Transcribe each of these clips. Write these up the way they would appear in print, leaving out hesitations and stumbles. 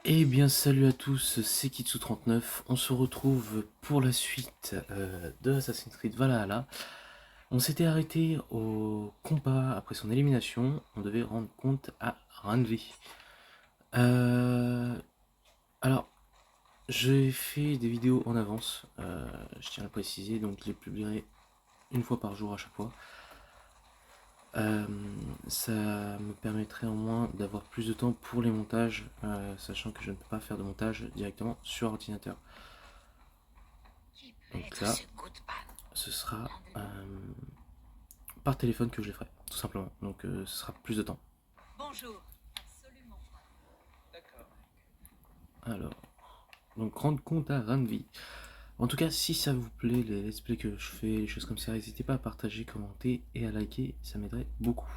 Eh bien salut à tous, c'est Kitsu39, on se retrouve pour la suite de Assassin's Creed Valhalla. On s'était arrêté au combat après son élimination, on devait rendre compte à Randvi. Alors, j'ai fait des vidéos en avance, je tiens à le préciser, donc je les publierai une fois par jour à chaque fois. Ça me permettrait au moins d'avoir plus de temps pour les montages, sachant que je ne peux pas faire de montage directement sur ordinateur. Donc là, ce sera par téléphone que je les ferai, tout simplement. Donc ce sera plus de temps. Bonjour. Absolument pas. D'accord. Alors, donc rendre compte à Ranvi. En tout cas, si ça vous plaît, les let's play que je fais, les choses comme ça, n'hésitez pas à partager, commenter et à liker, ça m'aiderait beaucoup.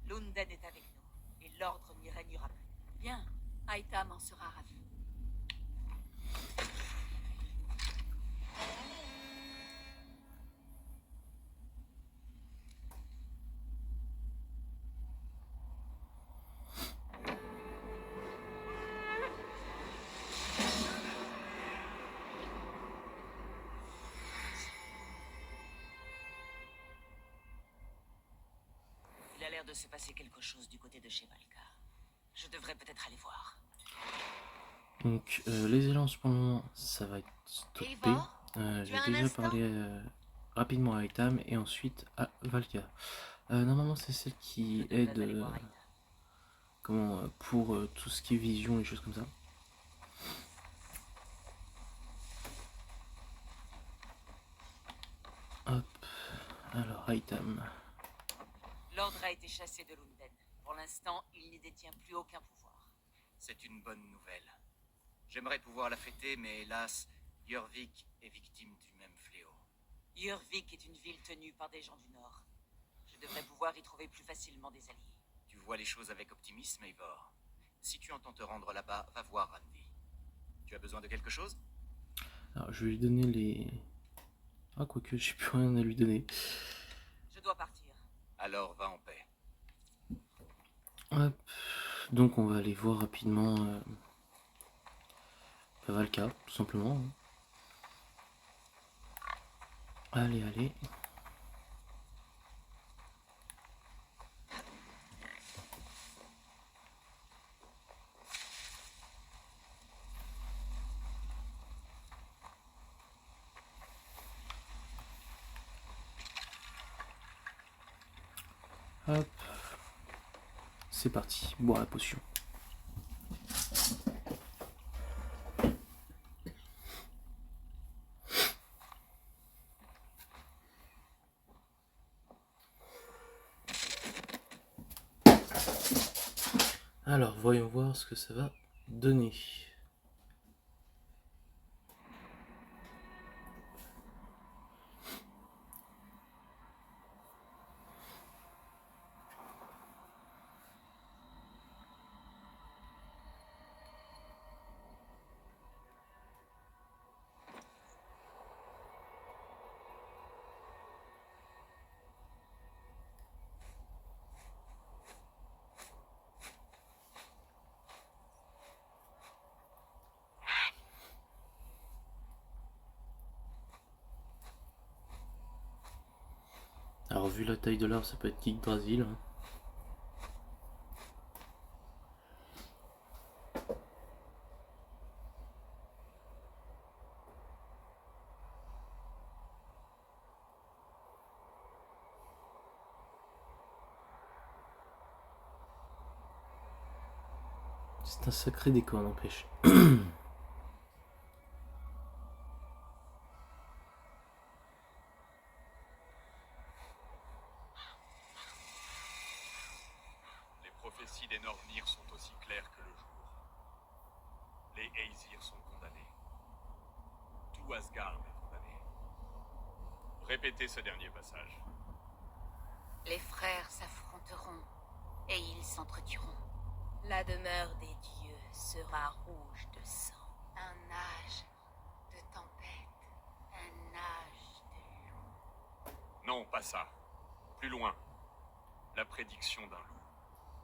Lunden est avec nous, et l'ordre n'y régnera plus. Bien, Aitam en sera ravi. Il a l'air de se passer quelque chose du côté de chez Valka. Je devrais peut-être aller voir. Donc les élances pour le moment, ça va être stoppé. Eivor, J'ai déjà parlé rapidement à Itam et ensuite à Valka. Normalement c'est celle qui aide pour tout ce qui est vision et choses comme ça. Hop, alors Itam. L'ordre a été chassé de Lunden. Pour l'instant, il n'y détient plus aucun pouvoir. C'est une bonne nouvelle. J'aimerais pouvoir la fêter, mais hélas, Jörvik est victime du même fléau. Jörvik est une ville tenue par des gens du Nord. Je devrais pouvoir y trouver plus facilement des alliés. Tu vois les choses avec optimisme, Eivor. Si tu entends te rendre là-bas, va voir Randvi. Tu as besoin de quelque chose? Alors je vais lui donner les... Ah quoique, j'ai plus rien à lui donner. Je dois partir. Alors va en paix. Hop, donc on va aller voir rapidement Valka, tout simplement. Allez, allez. Hop. C'est parti, boire la potion. Alors, voyons voir ce que ça va donner. Alors, vu la taille de l'art, ça peut être Yggdrasil. Hein. C'est un sacré décor, n'empêche. Les prophéties des Nornir sont aussi claires que le jour. Les Aesir sont condamnés. Tout Asgard est condamné. Répétez ce dernier passage. Les frères s'affronteront et ils s'entretueront. La demeure des dieux sera rouge de sang. Un âge de tempête, un âge de loup. Non, pas ça. Plus loin. La prédiction d'un loup,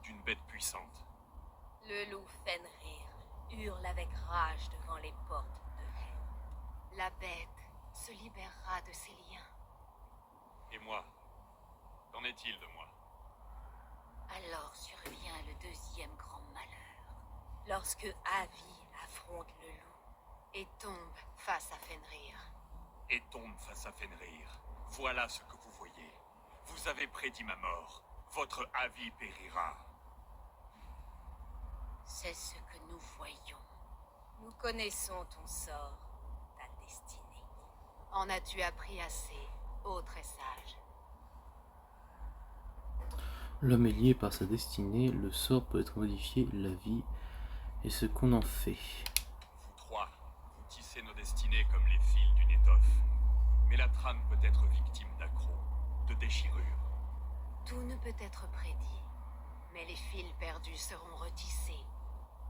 d'une bête puissante. Le loup Fenrir hurle avec rage devant les portes de Helm. La bête se libérera de ses liens. Et moi, qu'en est-il de moi? Alors survient le deuxième grand malheur. Lorsque Avi affronte le loup et tombe face à Fenrir. Et tombe face à Fenrir. Voilà ce que vous voyez. Vous avez prédit ma mort. Votre avis périra. C'est ce que nous voyons. Nous connaissons ton sort, ta destinée. En as-tu appris assez, ô très sage? L'homme est lié par sa destinée, le sort peut être modifié, la vie et ce qu'on en fait. Vous trois, vous tissez nos destinées comme les fils d'une étoffe. Mais la trame peut être victime d'accrocs, de déchirures. Tout ne peut être prédit, mais les fils perdus seront retissés,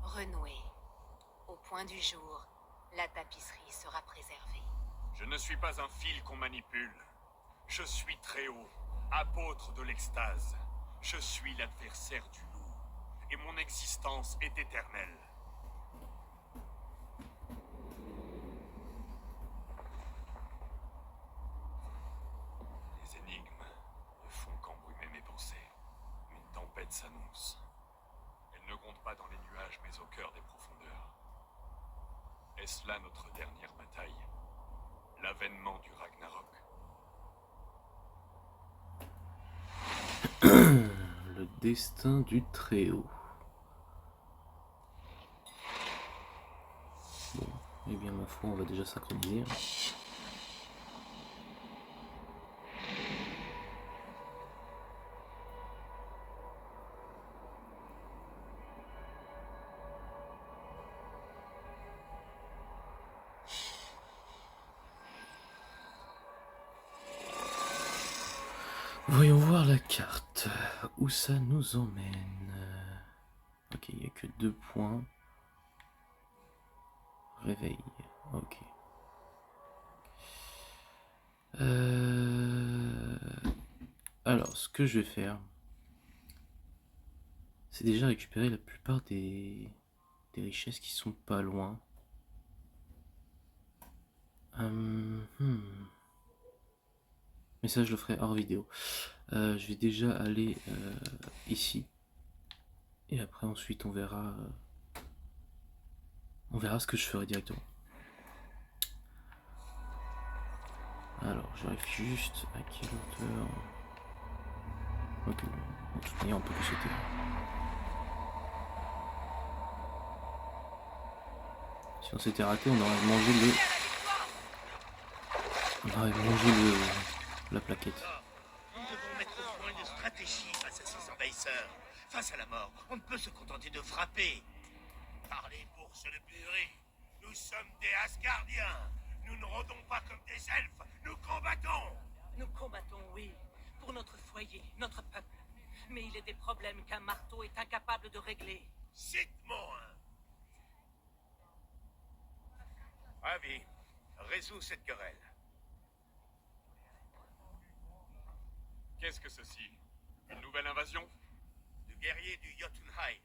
renoués. Au point du jour, la tapisserie sera préservée. Je ne suis pas un fil qu'on manipule. Je suis très haut, apôtre de l'extase. Je suis l'adversaire du loup, et mon existence est éternelle. Les énigmes ne font qu'embrumer mes pensées. Une tempête s'annonce. Elle ne gronde pas dans les nuages, mais au cœur des profondeurs. Est-ce là notre dernière bataille? L'avènement du Ragnarok? Le destin du Très-Haut. Bon, eh bien ma foi, on va déjà synchroniser. Voyons voir la carte. Où ça nous emmène? Ok, il n'y a que 2 points. Réveil. Ok. Alors, ce que je vais faire, c'est déjà récupérer la plupart des richesses qui sont pas loin. Mais ça, je le ferai hors vidéo. Je vais déjà aller ici. Et après, ensuite, on verra ce que je ferai directement. Alors, je vérifie juste à quelle hauteur. Ok, de toute manière, on peut que sauter. Si on s'était raté, on aurait mangé la plaquette. Nous devons mettre au point une stratégie face à ces envahisseurs. Face à la mort, on ne peut se contenter de frapper. Parlez pour se le purée. Nous sommes des Asgardiens. Nous ne rôdons pas comme des elfes. Nous combattons. Nous combattons, oui, pour notre foyer, notre peuple. Mais il est des problèmes qu'un marteau est incapable de régler. Cite-moi un. Avi, résous cette querelle. Qu'est-ce que ceci? Une nouvelle invasion? De guerriers du Jotunheim.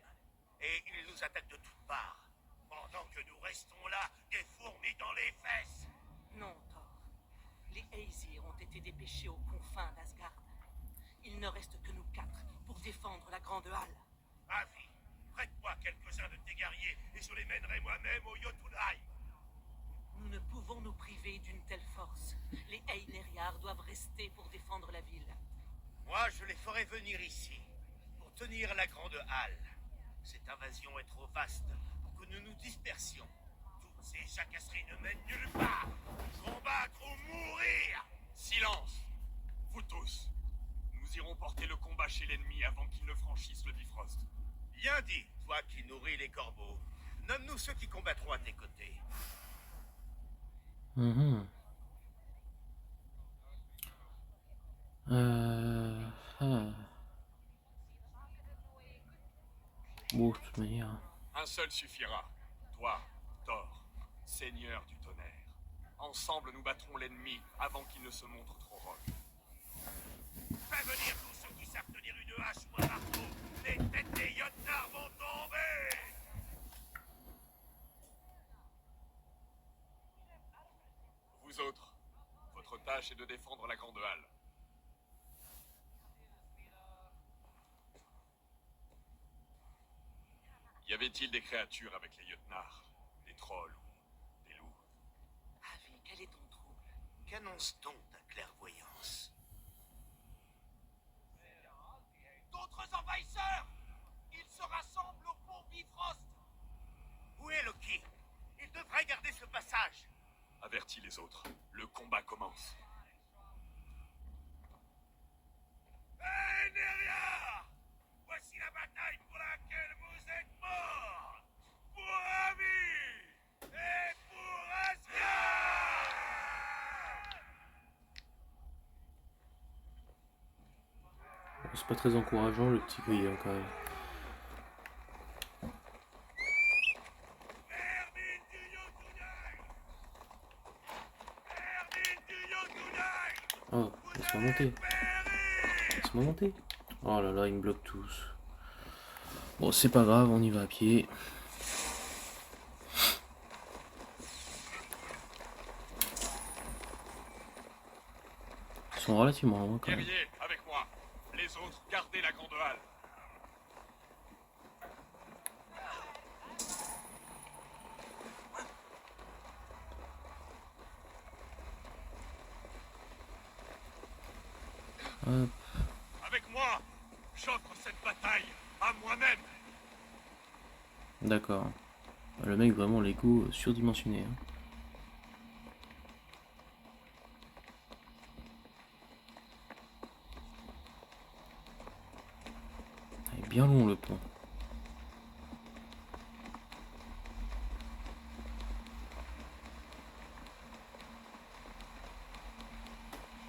Et ils nous attaquent de toutes parts. Pendant que nous restons là, des fourmis dans les fesses. Non, Thor. Les Aesir ont été dépêchés aux confins d'Asgard. Il ne reste que nous 4 pour défendre la Grande Halle. Avi, prête-moi quelques-uns de tes guerriers et je les mènerai moi-même au Jotunheim. Nous ne pouvons nous priver d'une telle force. Les Einherjar doivent rester pour défendre la ville. Moi, je les ferai venir ici, pour tenir la Grande Halle. Cette invasion est trop vaste pour que nous nous dispersions. Toutes ces jacasseries ne mènent nulle part. Combattre ou mourir! Silence! Vous tous! Nous irons porter le combat chez l'ennemi avant qu'il ne franchisse le Bifrost. Bien dit, toi qui nourris les corbeaux. Nomme-nous ceux qui combattront à tes côtés. Bon, de toute manière. Un seul suffira. Toi, Thor, seigneur du tonnerre. Ensemble, nous battrons l'ennemi avant qu'il ne se montre trop rogue. Fais venir tous ceux qui savent tenir une hache tâche est de défendre la grande halle. Y avait-il des créatures avec les Jötnar? Des trolls ou des loups? Avi, quel est ton trouble? Qu'annonce-t-on ta clairvoyance? D'autres envahisseurs! Ils se rassemblent au pont Bifrost! Où est Loki? Il devrait garder ce passage. Avertis les autres. Le combat commence. Hé, Neria! Voici la bataille pour laquelle vous êtes morts! Pour Ami! Et pour Asgard! Bon, c'est pas très encourageant le petit grillon quand même. Vermine du Jotunheim! Vermine du Jotunheim! Oh, laisse-moi monter. Péri! Laisse-moi monter. Oh là là, ils me bloquent tous. Bon, c'est pas grave, on y va à pied. Ils sont relativement loin quand même. Guerriers, avec moi. Les autres, gardez la grande halle. Hop, Avec moi, j'offre cette bataille à moi-même. d'accord. Le mec vraiment l'ego surdimensionné. Hein. Il est bien long le pont.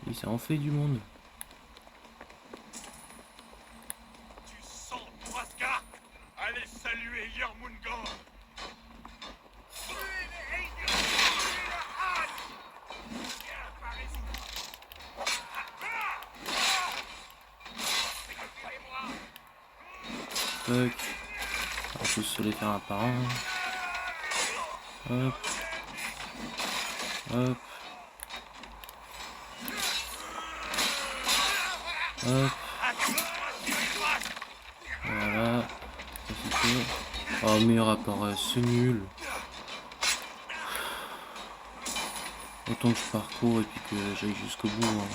Et ça en fait du monde. Tu sens pour Asgard. Allez saluer Jormungand. Tac. On va tous se les faire un par un. Hop. Hop. Hop. Voilà. Ça c'est fait. Oh meilleur apparaît, c'est nul. Autant que je parcours et puis que j'aille jusqu'au bout. Hein.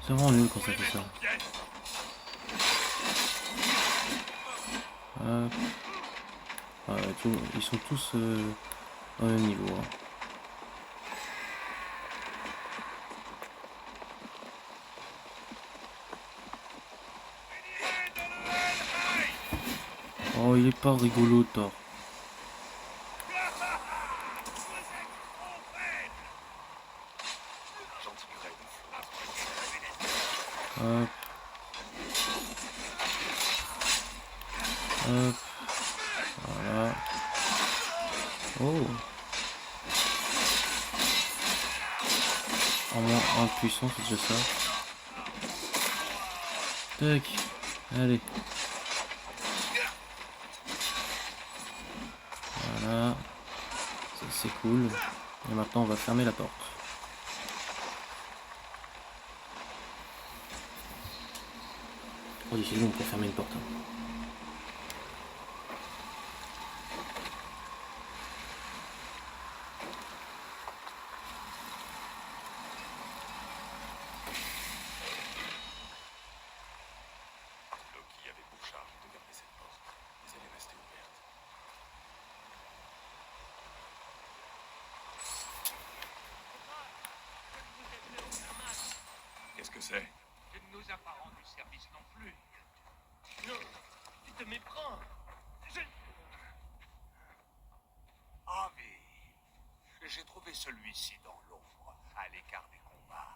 C'est vraiment nul quand ça fait ça. Hop. Ah, ils sont tous au même niveau. Hein. Oh, il est pas rigolo, Thor. Hop. Hop. Voilà. Oh. En moins 1 de puissance, c'est déjà ça. Tac. Allez. Voilà. Ça c'est cool. Et maintenant on va fermer la porte. Oh, c'est long pour fermer une porte. Hein. Loki avait pour charge de garder cette porte, mais elle est restée ouverte. Qu'est-ce que c'est? Tu ne nous as pas rendu service non plus. Non, tu te méprends. Avi, j'ai trouvé celui-ci dans l'ombre, à l'écart des combats.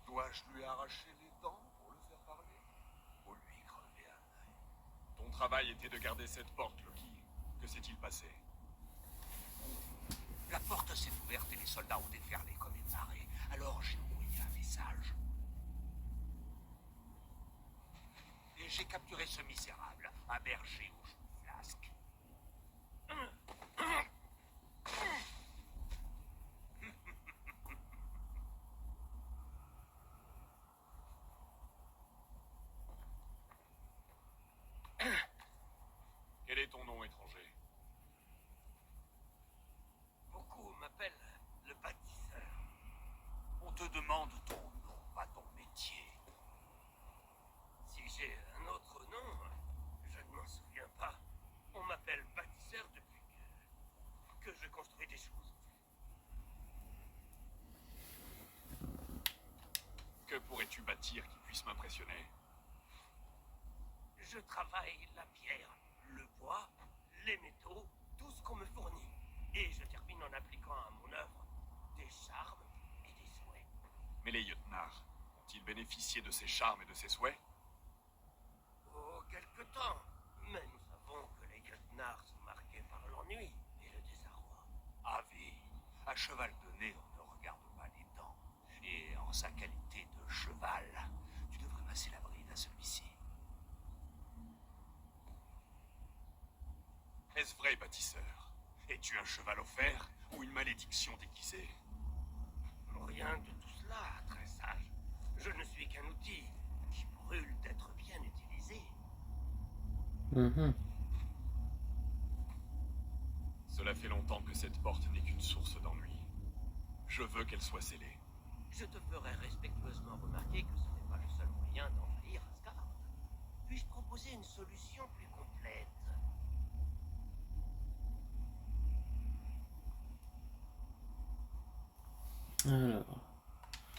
Dois-je lui arracher les dents pour le faire parler? Ou lui crever un œil? Ton travail était de garder cette porte, Loki. Que s'est-il passé? La porte s'est ouverte et les soldats ont déferlé comme une marée. Alors j'ai envoyé un message. Et j'ai capturé ce misérable, un berger aux joues flasques. étranger. Beaucoup m'appellent le bâtisseur. On te demande ton nom, pas ton métier. Si j'ai un autre nom, je ne m'en souviens pas. On m'appelle bâtisseur depuis que je construis des choses. Que pourrais-tu bâtir qui puisse m'impressionner? Je travaille la pierre, le bois, les métaux, tout ce qu'on me fournit. Et je termine en appliquant à mon œuvre des charmes et des souhaits. Mais les Jötnar ont-ils bénéficié de ces charmes et de ces souhaits? Oh, quelque temps. Mais nous savons que les Jötnar sont marqués par l'ennui et le désarroi. Avi, à cheval de nez, on ne regarde pas les dents. Et en sa qualité de cheval, tu devrais passer la bride à celui-ci. Est-ce vrai, bâtisseur? Es-tu un cheval offert ou une malédiction déguisée? Rien de tout cela, très sage. Je ne suis qu'un outil qui brûle d'être bien utilisé. Mhm. Cela fait longtemps que cette porte n'est qu'une source d'ennui. Je veux qu'elle soit scellée. Je te ferai respectueusement remarquer que ce n'est pas le seul moyen d'envahir Asgard. Puis-je proposer une solution plus complète? Alors,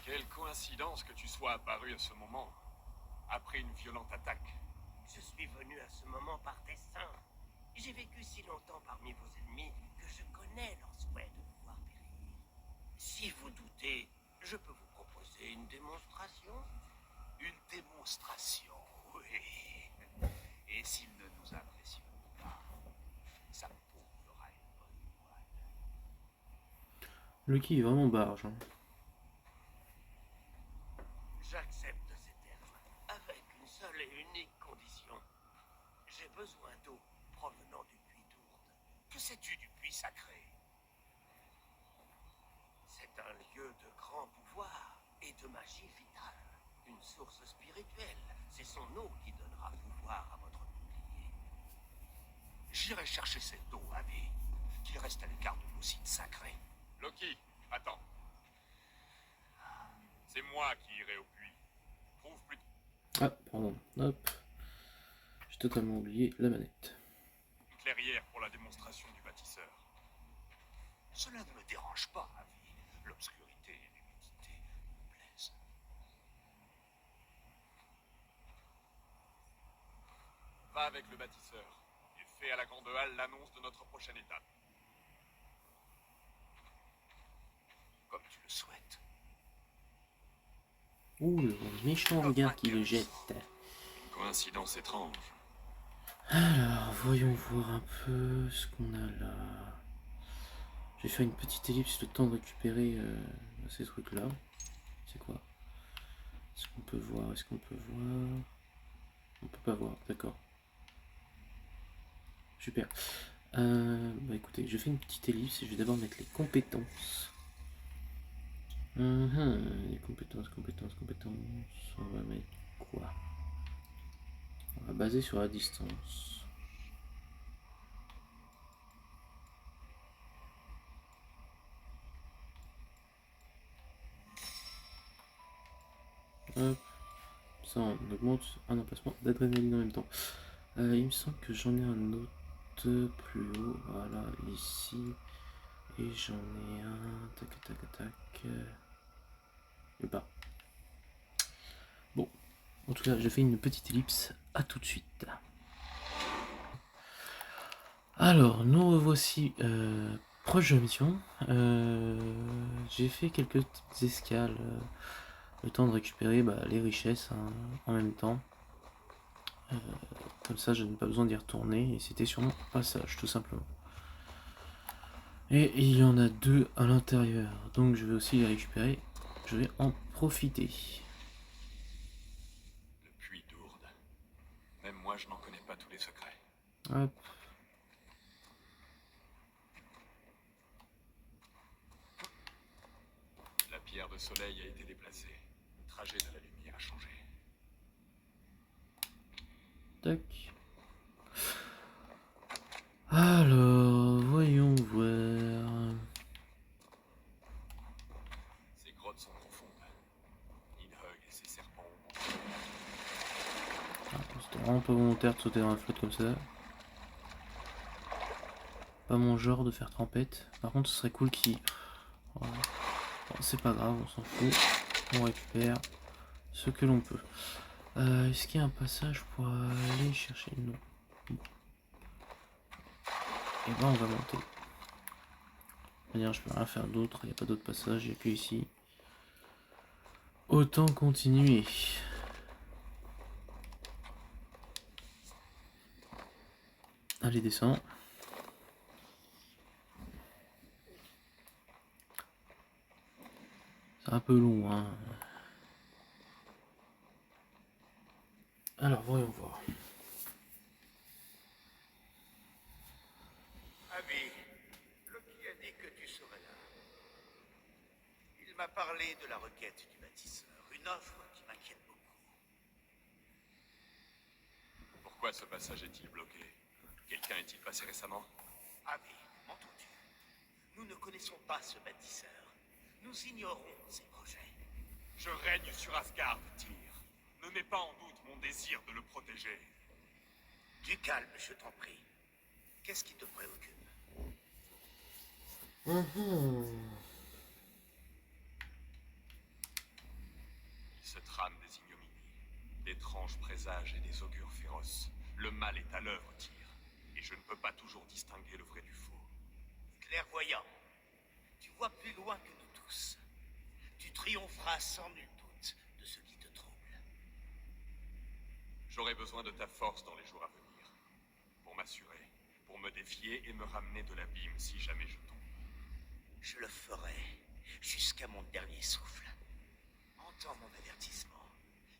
Quelle coïncidence que tu sois apparu à ce moment, après une violente attaque. Je suis venu à ce moment par dessein. J'ai vécu si longtemps parmi vos ennemis que je connais leur souhait de pouvoir périr. Si vous doutez, je peux vous proposer une démonstration. Une démonstration, oui. Et s'il ne nous impressionne pas, sa peau fera une bonne moine. Lucky est vraiment barge. Hein. J'accepte ces termes, avec une seule et unique condition. J'ai besoin d'eau provenant du puits d'Ourde. Que sais-tu du puits sacré? C'est un lieu de grand pouvoir et de magie vitale. Une source spirituelle. C'est son eau qui donnera pouvoir à votre bouclier. J'irai chercher cette eau, Avi, qu'il reste à l'écart de nos sites sacrés. Loki, attends. C'est moi qui irai au puits. Trouve plus de Ah, pardon. Hop. J'ai totalement oublié la manette. clairière pour la démonstration du bâtisseur. Cela ne me dérange pas, Avi. L'obscurité et l'humidité me plaisent. Va avec le bâtisseur et fais à la grande halle l'annonce de notre prochaine étape. Comme tu le souhaites. Ouh, le méchant regard qui le jette. Coïncidence étrange. Alors, voyons voir un peu ce qu'on a là. J'ai fait une petite ellipse, le temps de récupérer ces trucs-là. C'est quoi? Est-ce qu'on peut voir? Est-ce qu'on peut voir? On peut pas voir, d'accord. Super. Bah écoutez, je fais une petite ellipse et je vais d'abord mettre les compétences. Les compétences. On va mettre quoi? On va baser sur la distance. Hop. Ça, on augmente un emplacement d'adrénaline en même temps. Il me semble que j'en ai un autre plus haut. Voilà, ici. Et j'en ai un. Tac. Et pas. Bon. En tout cas, je fais une petite ellipse. À tout de suite. Alors, nous revoici proche de la mission. J'ai fait quelques petites escales. Le temps de récupérer les richesses hein, en même temps. Comme ça, je n'ai pas besoin d'y retourner. Et c'était sur mon passage, tout simplement. Et il y en a deux à l'intérieur. Donc, je vais aussi les récupérer. Je vais en profiter. Le puits d'Ourde. Même moi, je n'en connais pas tous les secrets. Hop. La pierre de soleil a été déplacée. Le trajet de la lumière a changé. Tac. Alors, voyons voir. Ces grottes sont profondes. Nidhogg et ses serpents ont Ah, c'était vraiment pas volontaire de sauter dans la flotte comme ça. Pas mon genre de faire trempette. Par contre, ce serait cool qu'il... Voilà. Bon, c'est pas grave, on s'en fout. On récupère ce que l'on peut. Est-ce qu'il y a un passage pour aller chercher... Non. Bon. Et ben on va monter. D'ailleurs, je peux rien faire d'autre, il n'y a pas d'autre passage, il n'y a que ici. Autant continuer. Allez, descends. C'est un peu long, hein. Alors, voyons voir. Ami, Loki a dit que tu serais là. Il m'a parlé de la requête du bâtisseur, une offre qui m'inquiète beaucoup. Pourquoi ce passage est-il bloqué? Quelqu'un est-il passé récemment? Ami, m'entends-tu? Nous ne connaissons pas ce bâtisseur. Nous ignorons ses projets. Je règne sur Asgard, Tyr. Ne mets pas en doute mon désir de le protéger. Du calme, je t'en prie. Qu'est-ce qui te préoccupe? Il se trame des ignominies, d'étranges présages et des augures féroces. Le mal est à l'œuvre, Tyr. Et je ne peux pas toujours distinguer le vrai du faux. Clairvoyant, tu vois plus loin que nous tous. Tu triompheras sans nul doute de ce qui te trouble. J'aurai besoin de ta force dans les jours à venir. Pour m'assurer, pour me défier et me ramener de l'abîme si jamais je tombe. Je le ferai jusqu'à mon dernier souffle. Entends mon avertissement.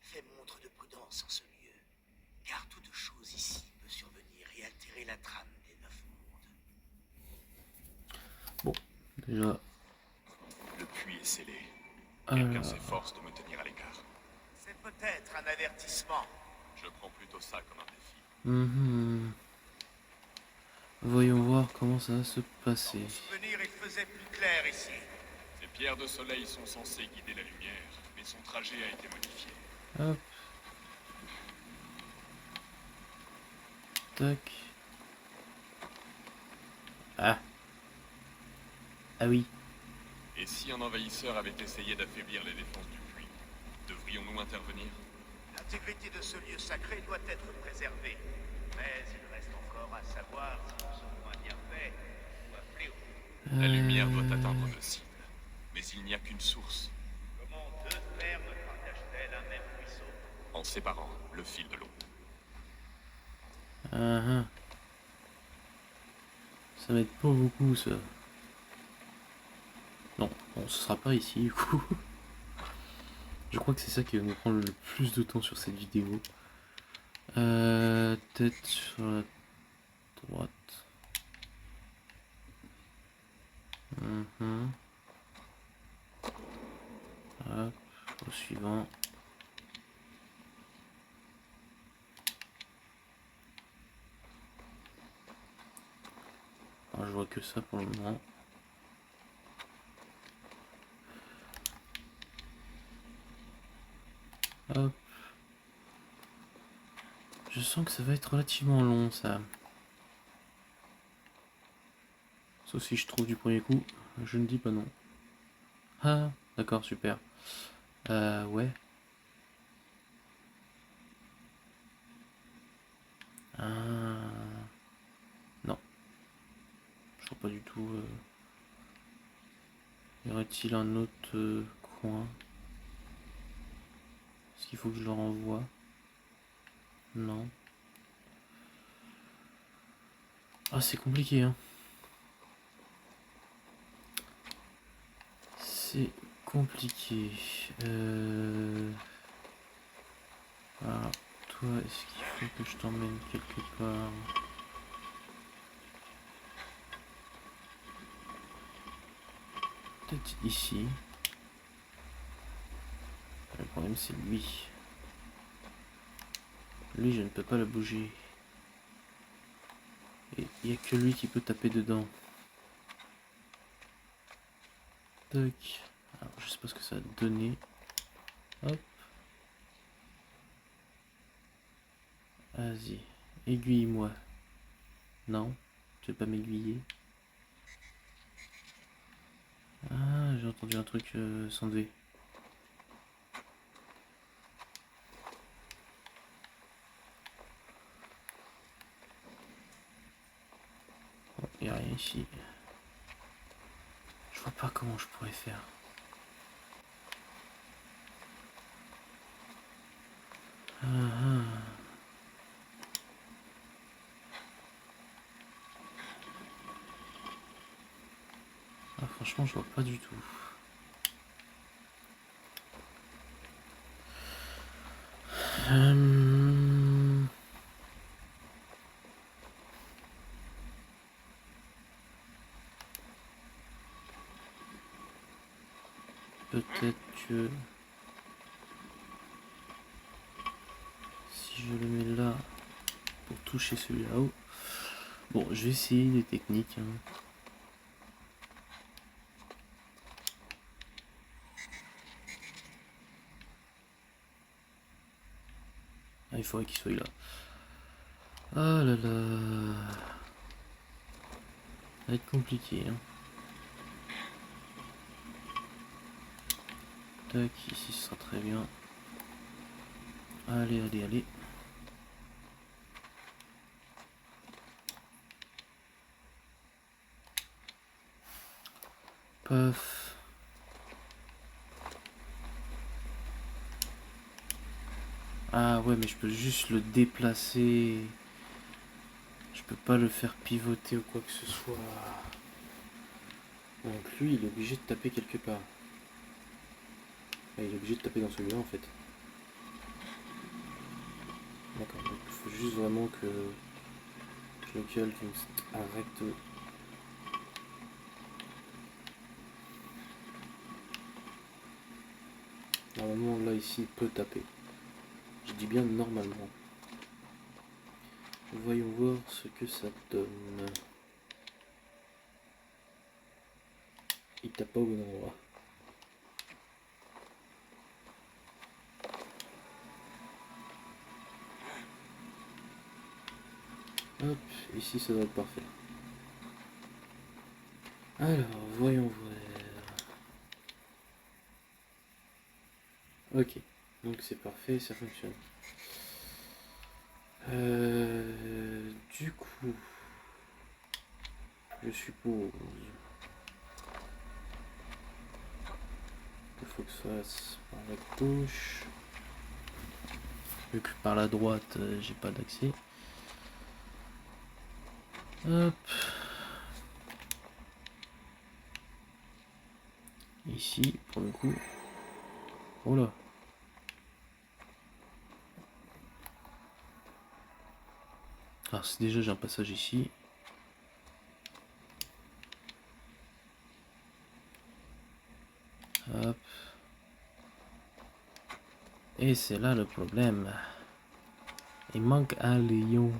Fais montre de prudence en ce lieu. Car toute chose ici peut survenir et altérer la trame des 9 mondes. Bon, déjà... Le puits est scellé. Quelqu'un s'efforce de me tenir à l'écart. C'est peut-être un avertissement. Je prends plutôt ça comme un défi. Voyons voir comment ça va se passer. Pour souvenir, il faisait plus clair ici. Ces pierres de soleil sont censées guider la lumière, mais son trajet a été modifié. Hop. Tac. Ah. Ah oui. Et si un envahisseur avait essayé d'affaiblir les défenses du puits, devrions-nous intervenir? L'intégrité de ce lieu sacré doit être préservée. Mais il reste encore à savoir si nous serons un bienfait ou un fléau. La lumière doit atteindre nos cibles, mais il n'y a qu'une source. Comment deux frères ne partagent-elles un même ruisseau? En séparant le fil de l'eau. Ça m'aide pas beaucoup ça. Non, bon, ce sera pas ici du coup. Je crois que c'est ça qui va nous prendre le plus de temps sur cette vidéo. Tête sur la droite. Hop, au suivant. Alors, je vois que ça pour le moment. Hop. Je sens que ça va être relativement long ça. Sauf si je trouve du premier coup, je ne dis pas non. Ah, d'accord, super. Ouais. Non. Je vois pas du tout. Y aurait-il un autre coin? Est-ce qu'il faut que je le renvoie? Non. Ah, c'est compliqué, hein. C'est compliqué. Alors, toi, est-ce qu'il faut que je t'emmène quelque part? Peut-être ici. Le problème, c'est lui. Lui, je ne peux pas le bouger. Et Il n'y a que lui qui peut taper dedans. Tac. Alors, je sais pas ce que ça va donner. Hop. Vas-y. Aiguille-moi. Non, tu veux pas m'aiguiller. Ah, j'ai entendu un truc s'enlever. Il n'y a rien ici. Je vois pas comment je pourrais faire. Ah, ah. Ah, franchement, je vois pas du tout. Peut-être que si je le mets là pour toucher celui là-haut. Bon, je vais essayer des techniques. Hein. Ah, il faudrait qu'il soit là. Ah là là. Ça va être compliqué. Hein. Tac, ici ce sera très bien. Allez, allez, allez. Paf. Ah ouais, mais je peux juste le déplacer. Je peux pas le faire pivoter ou quoi que ce soit. Donc lui, il est obligé de taper quelque part. Ah, il est obligé de taper dans celui-là en fait. D'accord, donc il faut juste vraiment que je le cale arrête. Normalement là ici il peut taper. Je dis bien normalement. Voyons voir ce que ça donne. Il tape pas au bon endroit. Hop, ici ça doit être parfait. Alors, voyons voir. Ok, donc c'est parfait, ça fonctionne. Du coup, je suppose qu'il faut que ça fasse par la gauche. Vu que par la droite, j'ai pas d'accès. Hop. Ici, pour le coup. Oh là. Alors, c'est déjà j'ai un passage ici. Hop. Et c'est là le problème. Il manque un lion.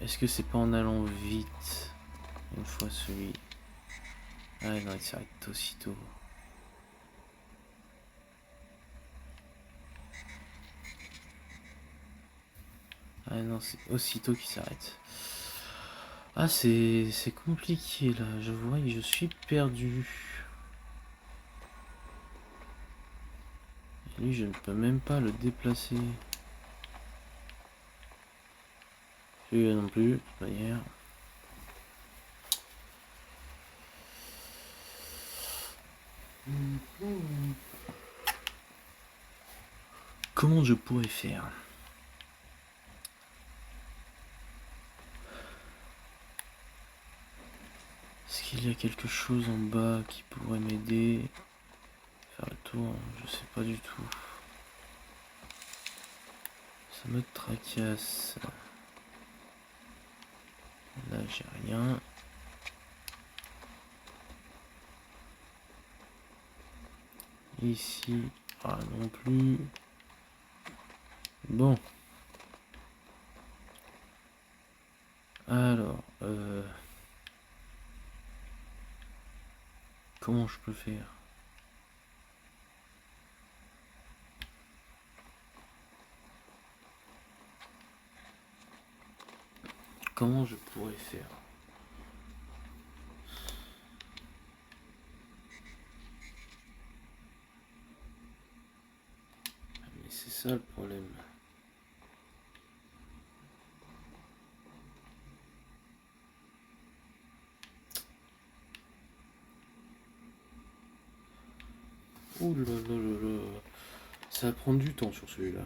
Est-ce que c'est pas en allant vite une fois celui... Ah non, il s'arrête aussitôt. Ah non, c'est aussitôt qu'il s'arrête. Ah, c'est compliqué là. Je vois que je suis perdu. Et lui, je ne peux même pas le déplacer. Lui non plus, de toute manière. Comment je pourrais faire? Est-ce qu'il y a quelque chose en bas qui pourrait m'aider? Faire le tour, je sais pas du tout. Ça me tracasse. Là, j'ai rien. Ici, pas non plus. Bon. Alors, comment je peux faire? Comment je pourrais faire? Mais c'est ça le problème. Ouh là là là là. Ça va prendre du temps sur celui-là.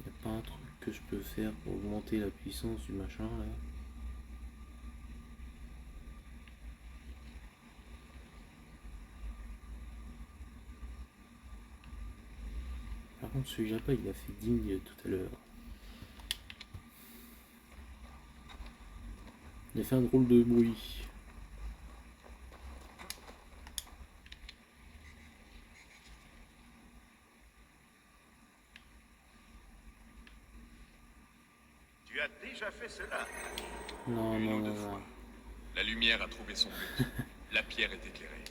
Y a pas un truc que je peux faire pour augmenter la puissance du machin là? Par contre celui-là pas, il a fait digne tout à l'heure. Il a fait un drôle de bruit. Tu as déjà fait cela. Non, Une non, ou non, deux non. fois. La lumière a trouvé son but. La pierre est éclairée.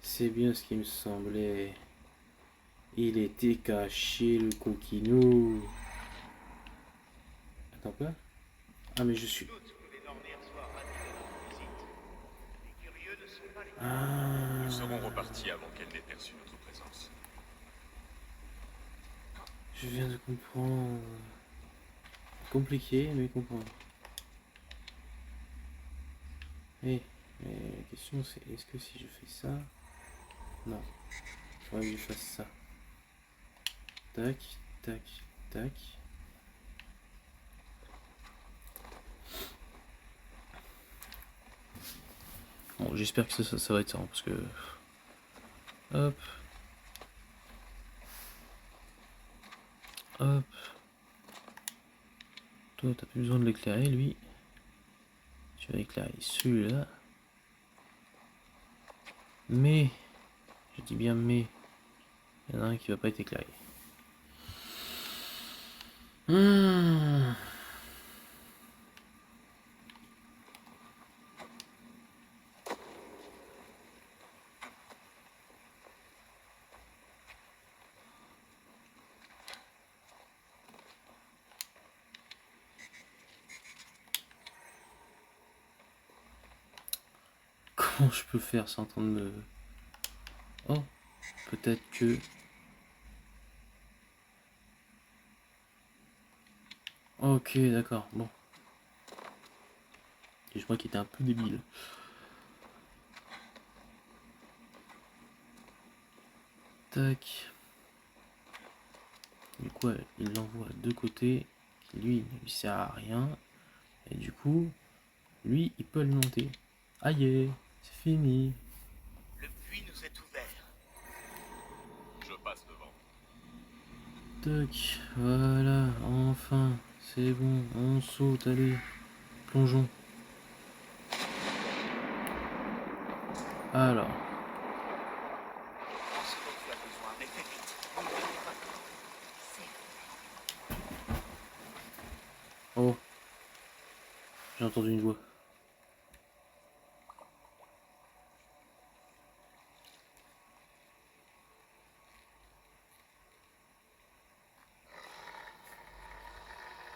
C'est bien ce qui me semblait. Il était caché le coquinou. Attends quoi? Ah mais je suis... Doute que les Nornirs soient ravis de notre visite. Les curieux ne sont pas les Ah. Nous serons repartis avant qu'elle n'ait perçu notre présence. Je viens de comprendre. Compliqué mais comprendre. Mais la question c'est est-ce que si je fais ça... Non. Il faudrait que je fasse ça. Tac, tac, tac. Bon, j'espère que ça va être ça, hein, parce que... Hop. Hop. Toi, t'as plus besoin de l'éclairer, lui. Tu vas éclairer celui-là. Mais... Je dis bien mais... Il y en a un qui va pas être éclairé. Comment je peux faire sans entendre me... Oh, peut-être que... Ok, d'accord, bon. Et je crois qu'il était un peu débile. Tac. Du coup, il l'envoie de côté. Lui, il ne lui sert à rien. Et du coup, lui, il peut alimenter. Aïe, c'est fini. Le puits nous est ouvert. Je passe devant. Tac, voilà, enfin, c'est bon, on saute, allez, plongeons. Alors, Ce dont tu as besoin, mais fais vite. Nous ne devons pas C'est oh, j'ai entendu une voix.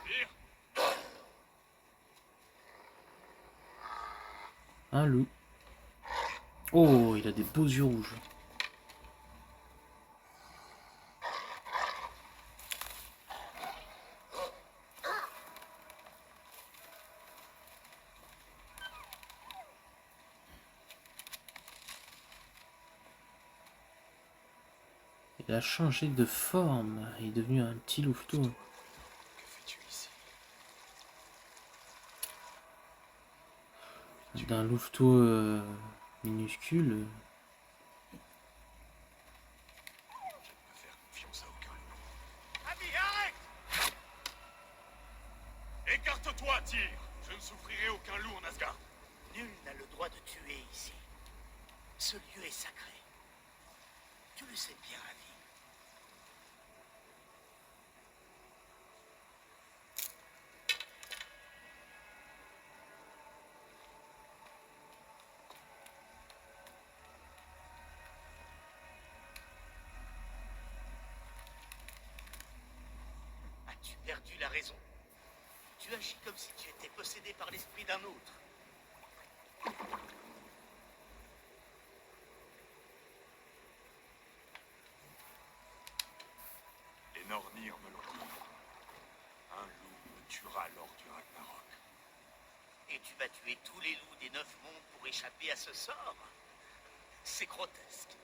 Tire. Un loup. Oh, il a des beaux yeux rouges. Il a changé de forme. Il est devenu un petit louveteau. Que fais-tu ici? D'un louveteau minuscule. Je ne peux faire confiance à aucun loup. Ami, arrête! Écarte-toi, tire. Je ne souffrirai aucun loup en Asgard. Nul n'a le droit de tuer ici. Ce lieu est sacré. le sais bien, Ravi. As-tu perdu la raison? Tu agis comme si tu étais possédé par l'esprit d'un autre. Les Nornir me l'ont dit. Un loup me tuera lors du Ragnarok. Et tu vas tuer tous les loups des 9 mondes pour échapper à ce sort? C'est grotesque.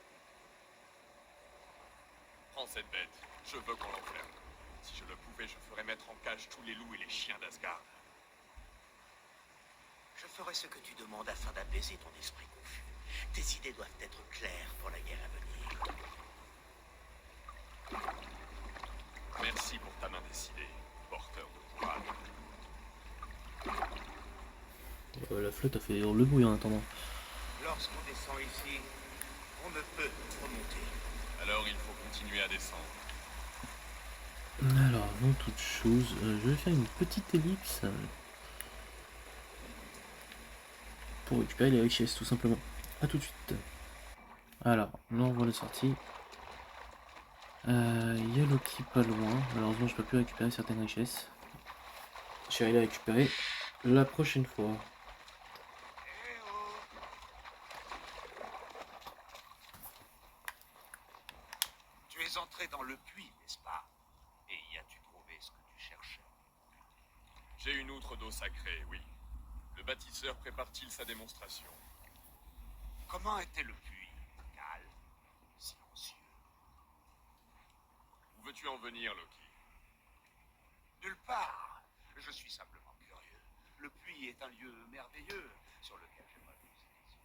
Prends cette bête, je veux qu'on l'enferme. Si je le pouvais, je ferais mettre en cage tous les loups et les chiens d'Asgard. Je ferai ce que tu demandes afin d'apaiser ton esprit confus. Tes idées doivent être claires pour la guerre à venir. Merci pour ta main décidée, porteur de courage. La flotte a fait le bruit en attendant. Lorsqu'on descend ici, on ne peut remonter. Alors il faut continuer à descendre. Alors, avant toute chose, je vais faire une petite ellipse pour récupérer les richesses, tout simplement. A tout de suite. Alors, nous revoilà sorti. Il y a Loki pas loin. Malheureusement, je peux plus récupérer certaines richesses. Je vais aller les récupérer la prochaine fois. Tu es entré dans le puits, n'est-ce pas? Et y as-tu trouvé ce que tu cherchais? J'ai une outre d'eau sacrée, oui. Le bâtisseur prépare-t-il sa démonstration? Comment était le puits? Calme, silencieux. Où veux-tu en venir, Loki? Nulle part. Je suis simplement curieux. Le puits est un lieu merveilleux sur lequel j'aimerais poser les yeux.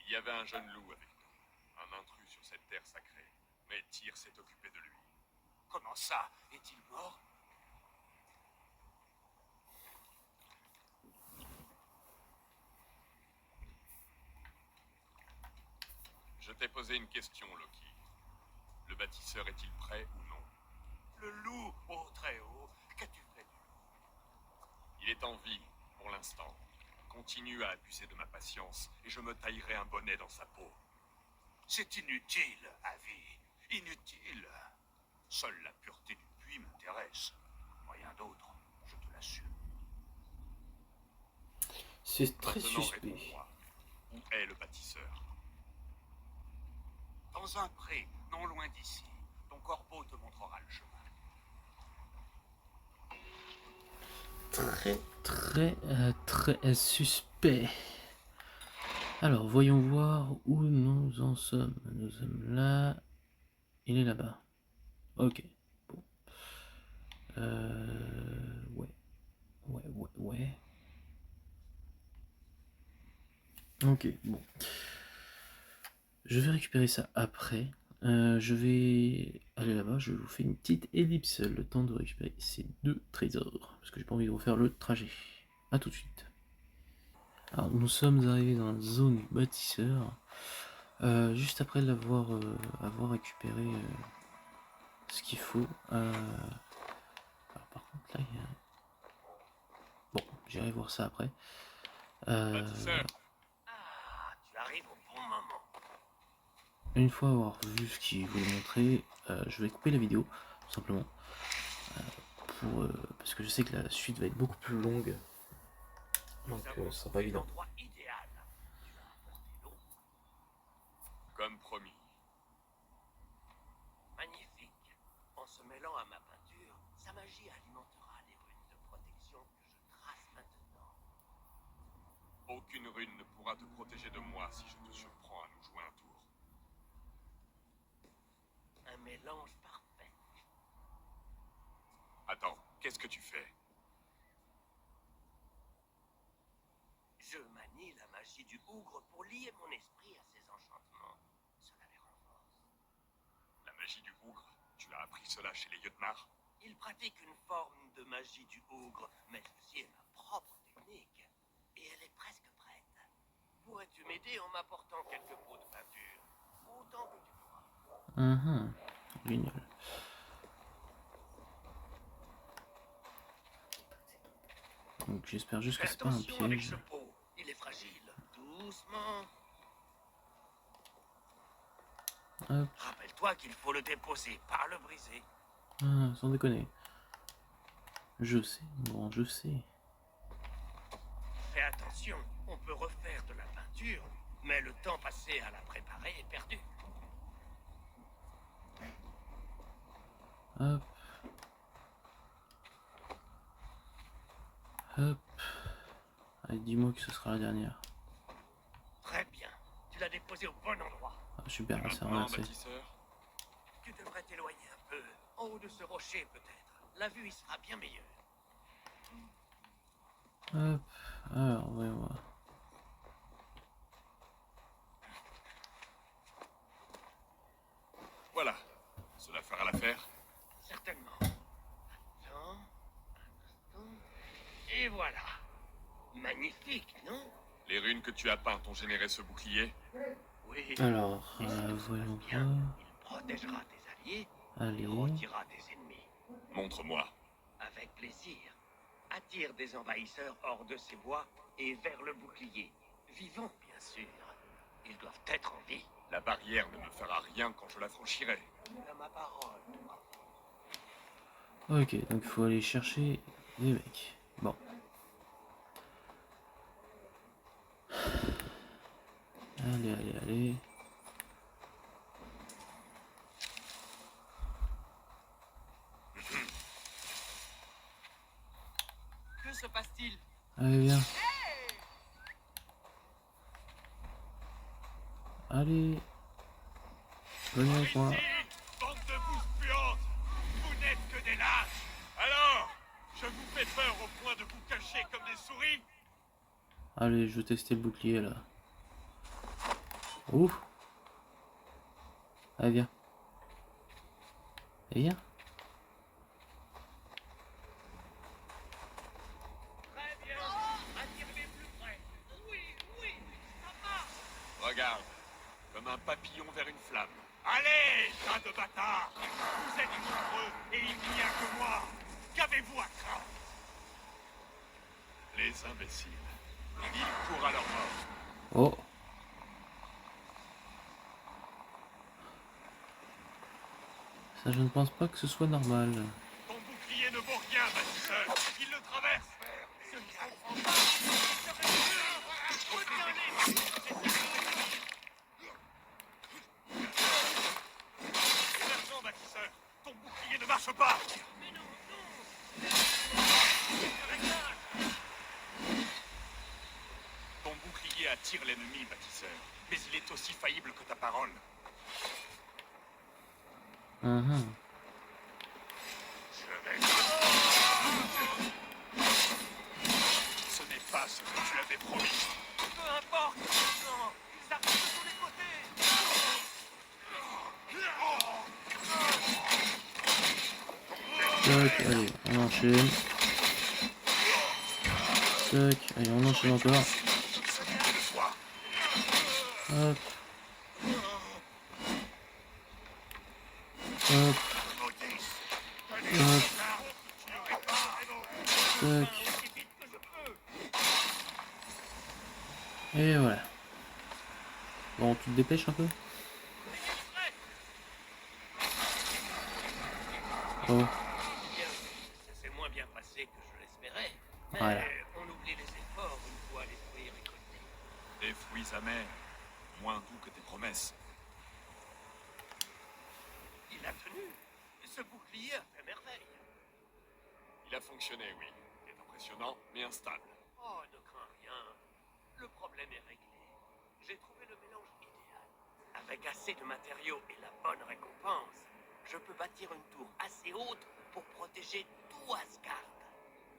Il y avait un jeune loup avec nous, un intrus sur cette terre sacrée. Mais Tyr s'est occupé de lui. Comment ça? Est-il mort? Je t'ai posé une question, Loki. Le bâtisseur est-il prêt ou non? Le loup, oh très haut. Qu'as-tu fait du loup? Il est en vie, pour l'instant. Continue à abuser de ma patience, et je me taillerai un bonnet dans sa peau. C'est inutile, Avi. Inutile. Seule la pureté du puits m'intéresse. Rien d'autre, je te l'assure. C'est très Maintenant, suspect. réponds-moi. Où est le bâtisseur? Dans un pré, non loin d'ici. Ton corbeau te montrera le chemin. Très suspect. Alors, voyons voir où nous en sommes. Nous sommes là. Il est là-bas. Ok. Bon. Ouais. Ok, bon. Je vais récupérer ça après. Je vais aller là-bas. Je vous fais une petite ellipse. Le temps de récupérer ces 2 trésors. Parce que j'ai pas envie de refaire le trajet. A tout de suite. Alors, nous sommes arrivés dans la zone du bâtisseur. Juste après avoir récupéré ce qu'il faut. Alors, par contre, là, il y a... Bon, j'irai voir ça après. Bâtisseur, Ah, tu arrives au bon moment. Une fois avoir vu ce qu'il voulait montrer, je vais couper la vidéo, tout simplement. Parce que je sais que la suite va être beaucoup plus longue. Donc, ce sera pas évident. L'endroit idéal. Tu as apporté l'eau. comme promis. Magnifique. En se mêlant à ma peinture, sa magie alimentera les runes de protection que je trace maintenant. Aucune rune ne pourra te protéger de moi si je te surprends à nous jouer un tour. Un mélange parfait. Attends, qu'est-ce que tu fais? Je manie la magie du bougre pour lier mon esprit à ses enchantements. Cela les renforce. La magie du bougre? Tu as appris cela chez les Jötnar? Il pratique une forme de magie du bougre, mais ceci est ma propre technique. Et elle est presque prête. Pour pourrais-tu m'aider en m'apportant quelques pots de peinture? Autant que tu pourras. Génial. Donc j'espère juste que Fais c'est pas un attention avec piège. ce pot, il est fragile. Doucement. Hop, Rappelle-toi qu'il faut le déposer, pas le briser. sans déconner. Je sais, bon, je sais. Fais attention, on peut refaire de la peinture, mais le temps passé à la préparer est perdu. Hop. Hop. Allez, dis-moi que ce sera la dernière. Très bien, tu l'as déposé au bon endroit. Ah, super, Et ça maintenant, remercie. bâtisseur? Tu devrais t'éloigner un peu, en haut de ce rocher peut-être. La vue y sera bien meilleure. Hop. Alors, voyons voir. Voilà. Cela fera l'affaire. Certainement. Attends, un instant. Et voilà. Magnifique, non? Les runes que tu as peintes ont généré ce bouclier. Oui. Alors, Et si tout se voyons passe bien, voir. il protégera tes alliés Allez. et retirera tes ennemis. Montre-moi. Avec plaisir. Attire des envahisseurs hors de ces bois et vers le bouclier. Vivants, bien sûr. Ils doivent être en vie. La barrière ne me fera rien quand je la franchirai. À ma parole. Ok, donc il faut aller chercher des mecs. Bon. Allez, allez, allez. Que se passe-t-il? Allez, viens. Allez. Venez avec moi. Ici, bande de bousses puantes. Vous n'êtes que des lâches. Alors, je vous fais peur au point de vous cacher comme des souris? Allez, je vais tester le bouclier là. Ouh. Allez, viens. Allez, viens. Très bien. Attire-les plus près. Oui, oui, ça marche. Regarde. Comme un papillon vers une flamme. Allez, tas de bâtards. Vous êtes nombreux et il n'y a que moi. Qu'avez-vous à craindre? Les imbéciles. Ils courent à leur mort. Oh. Ça, je ne pense pas que ce soit normal. Ton bouclier ne vaut rien, bâtisseur. Il le traverse. Je ne comprends pas. Retiens-les. Sergent bâtisseur, ton bouclier ne marche pas. Mais non, non. Ton bouclier attire l'ennemi, bâtisseur. Mais il est aussi faillible que ta parole. Mhm. Ce n'est pas ce que tu avais promis. Peu importe. Non, ils arrivent de tous les côtés. Tac, allez, on enchaîne. Tac, allez, on enchaîne encore. Hop. Hop. Hop. Tac. Et voilà. Bon, tu te dépêches un peu? Oh, Bien, ça s'est moins bien passé que je l'espérais. Mais Voilà. on oublie les efforts une fois les fruits récoltés. Des fruits amers. Moins doux que tes promesses. Il a tenu. Ce bouclier a fait merveille. Il a fonctionné, oui. Il est impressionnant, mais instable. Oh, ne crains rien. Le problème est réglé. J'ai trouvé le mélange idéal. Avec assez de matériaux et la bonne récompense, je peux bâtir une tour assez haute pour protéger tout Asgard.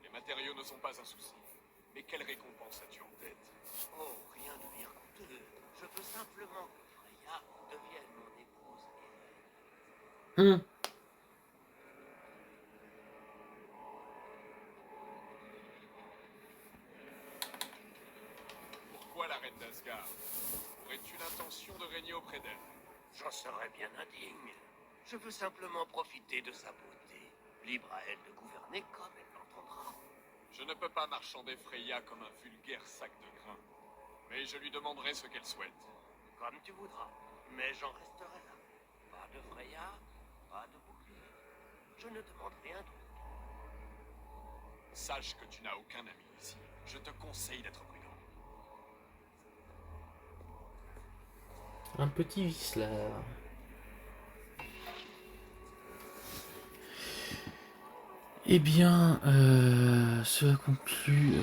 Les matériaux ne sont pas un souci. Mais quelle récompense as-tu en tête? Oh, rien de bien coûteux. Je veux simplement que Freya devienne mon épouse aimée. Pourquoi la reine d'Asgard Asgard. Aurais-tu l'intention de régner auprès d'elle? J'en serais bien indigne. Je veux simplement profiter de sa beauté. Libre à elle de gouverner comme elle l'entendra. Je ne peux pas marchander Freya comme un vulgaire sac de grains. Mais je lui demanderai ce qu'elle souhaite. Comme tu voudras. Mais j'en resterai là. Pas de Freya, pas de bouclier. Je ne demande rien d'autre. Sache que tu n'as aucun ami ici. Je te conseille d'être prudent. Un petit Whistler. Eh bien, cela conclut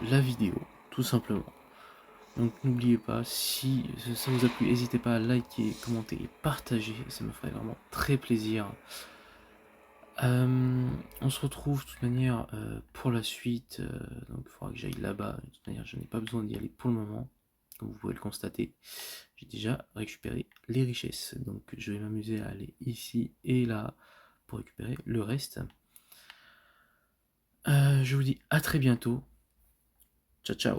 la vidéo, tout simplement. Donc n'oubliez pas, si ça vous a plu, n'hésitez pas à liker, commenter et partager, ça me ferait vraiment très plaisir. On se retrouve de toute manière pour la suite, donc il faudra que j'aille là-bas, de toute manière je n'ai pas besoin d'y aller pour le moment, comme vous pouvez le constater. J'ai déjà récupéré les richesses, donc je vais m'amuser à aller ici et là pour récupérer le reste. Je vous dis à très bientôt. Ciao ciao.